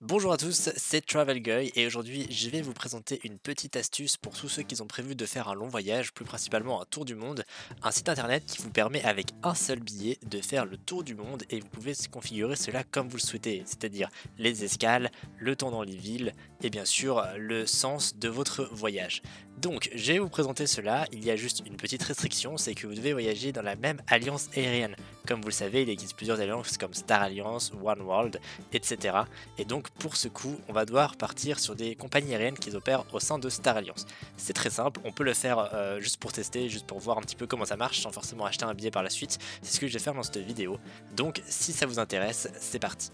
Bonjour à tous, c'est TravelGuy et aujourd'hui je vais vous présenter une petite astuce pour tous ceux qui ont prévu de faire un long voyage, plus principalement un tour du monde, un site internet qui vous permet avec un seul billet de faire le tour du monde et vous pouvez configurer cela comme vous le souhaitez, c'est-à-dire les escales, le temps dans les villes et bien sûr le sens de votre voyage. Donc je vais vous présenter cela, il y a juste une petite restriction, c'est que vous devez voyager dans la même alliance aérienne. Comme vous le savez, il existe plusieurs alliances comme Star Alliance, One World, etc. Et donc pour ce coup, on va devoir partir sur des compagnies aériennes qui opèrent au sein de Star Alliance. C'est très simple, on peut le faire juste pour tester, juste pour voir un petit peu comment ça marche, sans forcément acheter un billet par la suite. C'est ce que je vais faire dans cette vidéo. Donc si ça vous intéresse, c'est parti.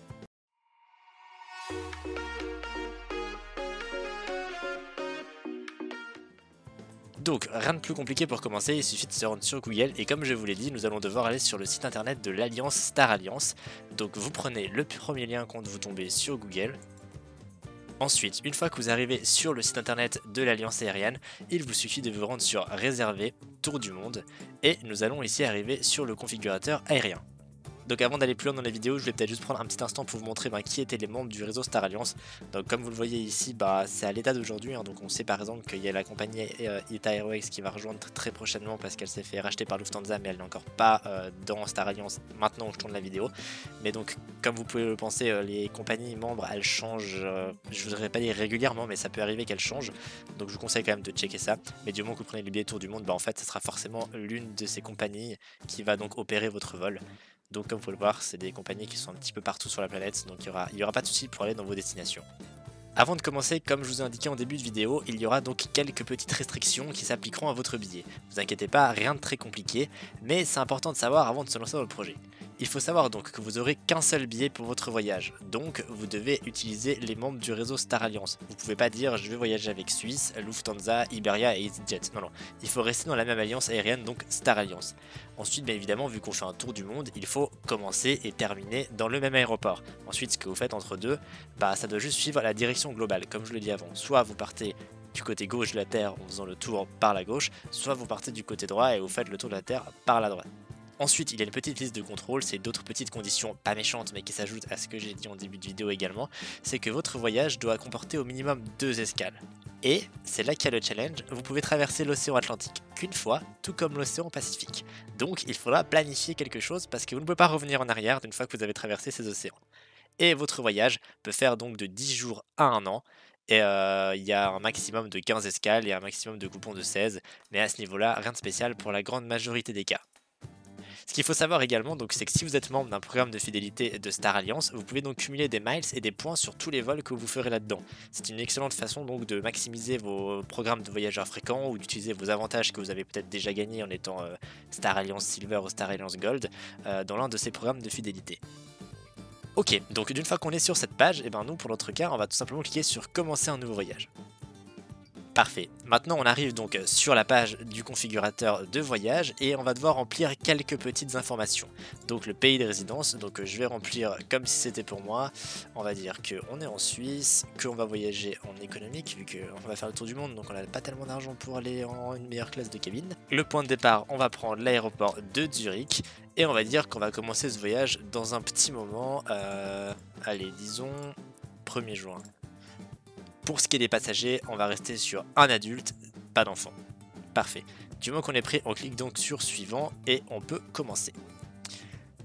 Donc rien de plus compliqué pour commencer, il suffit de se rendre sur Google et comme je vous l'ai dit, nous allons devoir aller sur le site internet de l'Alliance Star Alliance. Donc vous prenez le premier lien quand vous tombez sur Google. Ensuite, une fois que vous arrivez sur le site internet de l'Alliance aérienne, il vous suffit de vous rendre sur Réserver, Tour du monde, et nous allons ici arriver sur le configurateur aérien. Donc avant d'aller plus loin dans la vidéo, je vais peut-être juste prendre un petit instant pour vous montrer qui étaient les membres du réseau Star Alliance. Donc comme vous le voyez ici, c'est à l'état d'aujourd'hui, donc on sait par exemple qu'il y a la compagnie Ita Airways qui va rejoindre très prochainement parce qu'elle s'est fait racheter par Lufthansa, mais elle n'est encore pas dans Star Alliance maintenant où je tourne la vidéo. Mais donc comme vous pouvez le penser, les compagnies membres elles changent, je voudrais pas dire régulièrement, mais ça peut arriver qu'elles changent. Donc je vous conseille quand même de checker ça. Mais du moment que vous prenez le billet Tour du monde, en fait ce sera forcément l'une de ces compagnies qui va donc opérer votre vol. Donc comme vous pouvez le voir, c'est des compagnies qui sont un petit peu partout sur la planète, donc il y aura pas de souci pour aller dans vos destinations. Avant de commencer, comme je vous ai indiqué en début de vidéo, il y aura donc quelques petites restrictions qui s'appliqueront à votre billet. Ne vous inquiétez pas, rien de très compliqué, mais c'est important de savoir avant de se lancer dans le projet. Il faut savoir donc que vous aurez qu'un seul billet pour votre voyage, donc vous devez utiliser les membres du réseau Star Alliance. Vous pouvez pas dire je vais voyager avec Suisse, Lufthansa, Iberia et EasyJet. Non, non, il faut rester dans la même alliance aérienne, donc Star Alliance. Ensuite, bien évidemment, vu qu'on fait un tour du monde, il faut commencer et terminer dans le même aéroport. Ensuite, ce que vous faites entre deux, ça doit juste suivre la direction globale, comme je le dis avant. Soit vous partez du côté gauche de la Terre en faisant le tour par la gauche, soit vous partez du côté droit et vous faites le tour de la Terre par la droite. Ensuite, il y a une petite liste de contrôle, c'est d'autres petites conditions pas méchantes mais qui s'ajoutent à ce que j'ai dit en début de vidéo également, c'est que votre voyage doit comporter au minimum 2 escales. Et c'est là qu'il y a le challenge, vous pouvez traverser l'océan Atlantique qu'une fois, tout comme l'océan Pacifique. Donc il faudra planifier quelque chose parce que vous ne pouvez pas revenir en arrière d'une fois que vous avez traversé ces océans. Et votre voyage peut faire donc de 10 jours à 1 an. Et il y a un maximum de 15 escales et un maximum de coupons de 16. Mais à ce niveau-là, rien de spécial pour la grande majorité des cas. Ce qu'il faut savoir également, c'est que si vous êtes membre d'un programme de fidélité de Star Alliance, vous pouvez donc cumuler des miles et des points sur tous les vols que vous ferez là-dedans. C'est une excellente façon donc de maximiser vos programmes de voyageurs fréquents ou d'utiliser vos avantages que vous avez peut-être déjà gagnés en étant Star Alliance Silver ou Star Alliance Gold dans l'un de ces programmes de fidélité. Ok, donc d'une fois qu'on est sur cette page, nous pour notre cas, on va tout simplement cliquer sur commencer un nouveau voyage. Parfait. Maintenant, on arrive donc sur la page du configurateur de voyage et on va devoir remplir quelques petites informations. Donc le pays de résidence, donc je vais remplir comme si c'était pour moi. On va dire qu'on est en Suisse, qu'on va voyager en économique vu qu'on va faire le tour du monde, donc on n'a pas tellement d'argent pour aller en une meilleure classe de cabine. Le point de départ, on va prendre l'aéroport de Zurich et on va dire qu'on va commencer ce voyage dans un petit moment. Allez, disons 1er juin. Pour ce qui est des passagers, on va rester sur un adulte, pas d'enfant. Parfait. Du moment qu'on est prêt, on clique donc sur suivant et on peut commencer.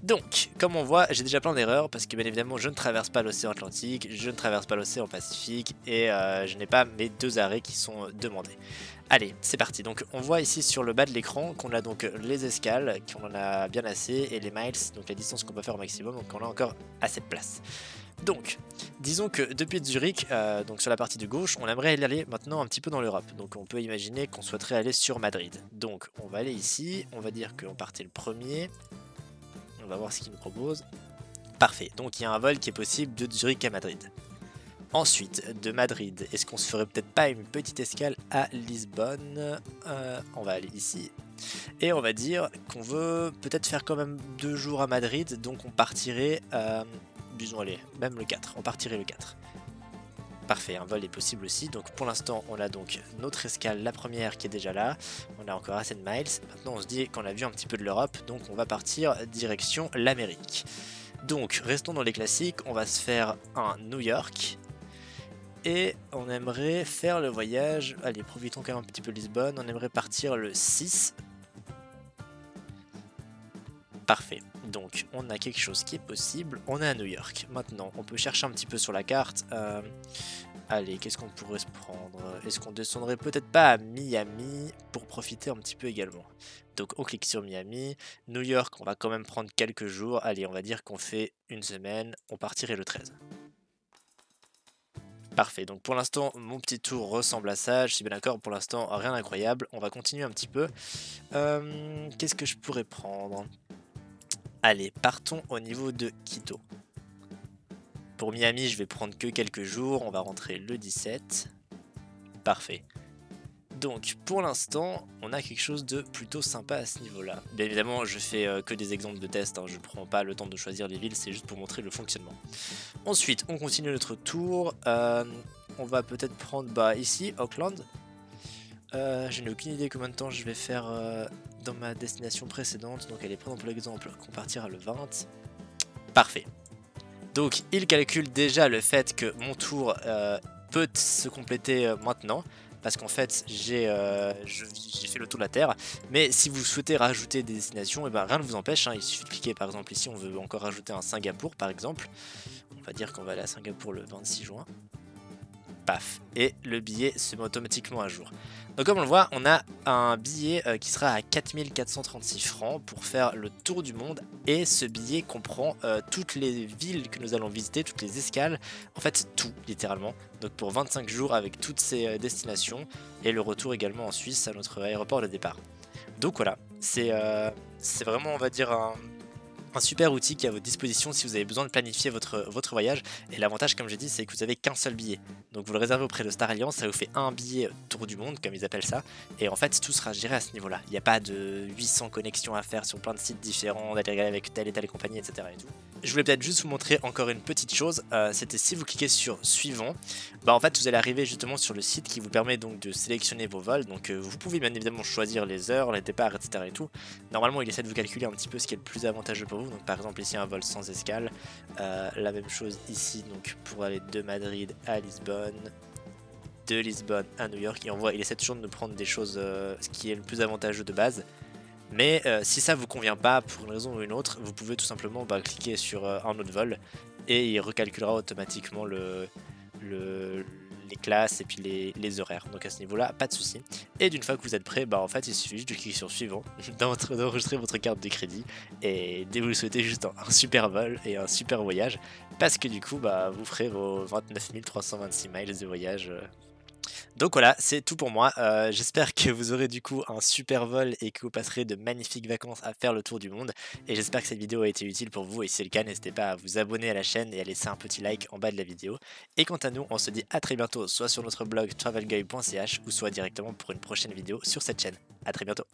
Donc, comme on voit, j'ai déjà plein d'erreurs parce que bien évidemment, je ne traverse pas l'océan Atlantique, je ne traverse pas l'océan Pacifique et je n'ai pas mes 2 arrêts qui sont demandés. Allez, c'est parti. Donc, on voit ici sur le bas de l'écran qu'on a donc les escales, qu'on en a bien assez, et les miles, donc la distance qu'on peut faire au maximum, donc on a encore assez de place. Donc, disons que depuis Zurich, donc sur la partie de gauche, on aimerait aller maintenant un petit peu dans l'Europe. Donc on peut imaginer qu'on souhaiterait aller sur Madrid. Donc on va aller ici, on va dire qu'on partait le premier. On va voir ce qu'il nous propose. Parfait, donc il y a un vol qui est possible de Zurich à Madrid. Ensuite, de Madrid, est-ce qu'on se ferait peut-être pas une petite escale à Lisbonne? On va aller ici. Et on va dire qu'on veut peut-être faire quand même 2 jours à Madrid, donc on partirait... disons allez, même le 4, on partirait le 4. Parfait, un vol est possible aussi, donc pour l'instant on a donc notre escale, la première qui est déjà là, on a encore assez de miles, maintenant on se dit qu'on a vu un petit peu de l'Europe, donc on va partir direction l'Amérique. Donc restons dans les classiques, on va se faire un New York. Et on aimerait faire le voyage, allez profitons quand même un petit peu de Lisbonne, on aimerait partir le 6. Parfait, donc on a quelque chose qui est possible, on est à New York. Maintenant, on peut chercher un petit peu sur la carte. Allez, qu'est-ce qu'on pourrait se prendre? Est-ce qu'on descendrait peut-être pas à Miami pour profiter un petit peu également? Donc on clique sur Miami. New York, on va quand même prendre quelques jours. Allez, on va dire qu'on fait une semaine, on partirait le 13. Parfait, donc pour l'instant mon petit tour ressemble à ça, je suis bien d'accord, pour l'instant rien d'incroyable, on va continuer un petit peu. Qu'est-ce que je pourrais prendre? Allez, partons au niveau de Quito. Pour Miami, je vais prendre que quelques jours, on va rentrer le 17. Parfait. Donc pour l'instant, on a quelque chose de plutôt sympa à ce niveau-là. Bien évidemment, je fais que des exemples de tests, hein, je ne prends pas le temps de choisir les villes, c'est juste pour montrer le fonctionnement. Ensuite, on continue notre tour. On va peut-être prendre ici, Auckland. Je n'ai aucune idée combien de temps je vais faire dans ma destination précédente. Donc allez, prenons pour l'exemple qu'on partira le 20. Parfait. Donc il calcule déjà le fait que mon tour peut se compléter maintenant. Parce qu'en fait, j'ai fait le tour de la Terre. Mais si vous souhaitez rajouter des destinations, et ben, rien ne vous empêche. Hein, il suffit de cliquer, par exemple, ici, on veut encore rajouter un Singapour, par exemple. On va dire qu'on va aller à Singapour le 26 juin. Paf. Et le billet se met automatiquement à jour. Donc comme on le voit, on a un billet qui sera à 4436 francs pour faire le tour du monde. Et ce billet comprend toutes les villes que nous allons visiter, toutes les escales. En fait, tout, littéralement. Donc pour 25 jours avec toutes ces destinations. Et le retour également en Suisse à notre aéroport de départ. Donc voilà, c'est vraiment, on va dire, un super outil qui est à votre disposition si vous avez besoin de planifier votre voyage. Et l'avantage, comme j'ai dit, c'est que vous avez qu'un seul billet. Donc vous le réservez auprès de Star Alliance, ça vous fait un billet tour du monde, comme ils appellent ça. Et en fait, tout sera géré à ce niveau-là. Il n'y a pas de 800 connexions à faire sur plein de sites différents, d'aller regarder avec telle et telle compagnie, etc. Et tout. Je voulais peut-être juste vous montrer encore une petite chose. C'était si vous cliquez sur suivant, en fait vous allez arriver justement sur le site qui vous permet donc de sélectionner vos vols. Donc vous pouvez bien évidemment choisir les heures, les départs, etc. et tout. Normalement il essaie de vous calculer un petit peu ce qui est le plus avantageux pour vous. Donc par exemple ici un vol sans escale. La même chose ici donc pour aller de Madrid à Lisbonne, de Lisbonne à New York. Et on voit il essaie toujours de nous prendre des choses ce qui est le plus avantageux de base. Mais si ça vous convient pas pour une raison ou une autre, vous pouvez tout simplement cliquer sur un autre vol et il recalculera automatiquement les classes et puis les horaires. Donc à ce niveau-là, pas de souci. Et d'une fois que vous êtes prêt, en fait, il suffit juste de cliquer sur suivant, d'enregistrer votre carte de crédit et de vous souhaiter juste un super vol et un super voyage parce que du coup, vous ferez vos 29 326 miles de voyage. Donc voilà, c'est tout pour moi. J'espère que vous aurez du coup un super vol et que vous passerez de magnifiques vacances à faire le tour du monde. Et j'espère que cette vidéo a été utile pour vous. Et si c'est le cas, n'hésitez pas à vous abonner à la chaîne et à laisser un petit like en bas de la vidéo. Et quant à nous, on se dit à très bientôt, soit sur notre blog travelguy.ch ou soit directement pour une prochaine vidéo sur cette chaîne. A très bientôt.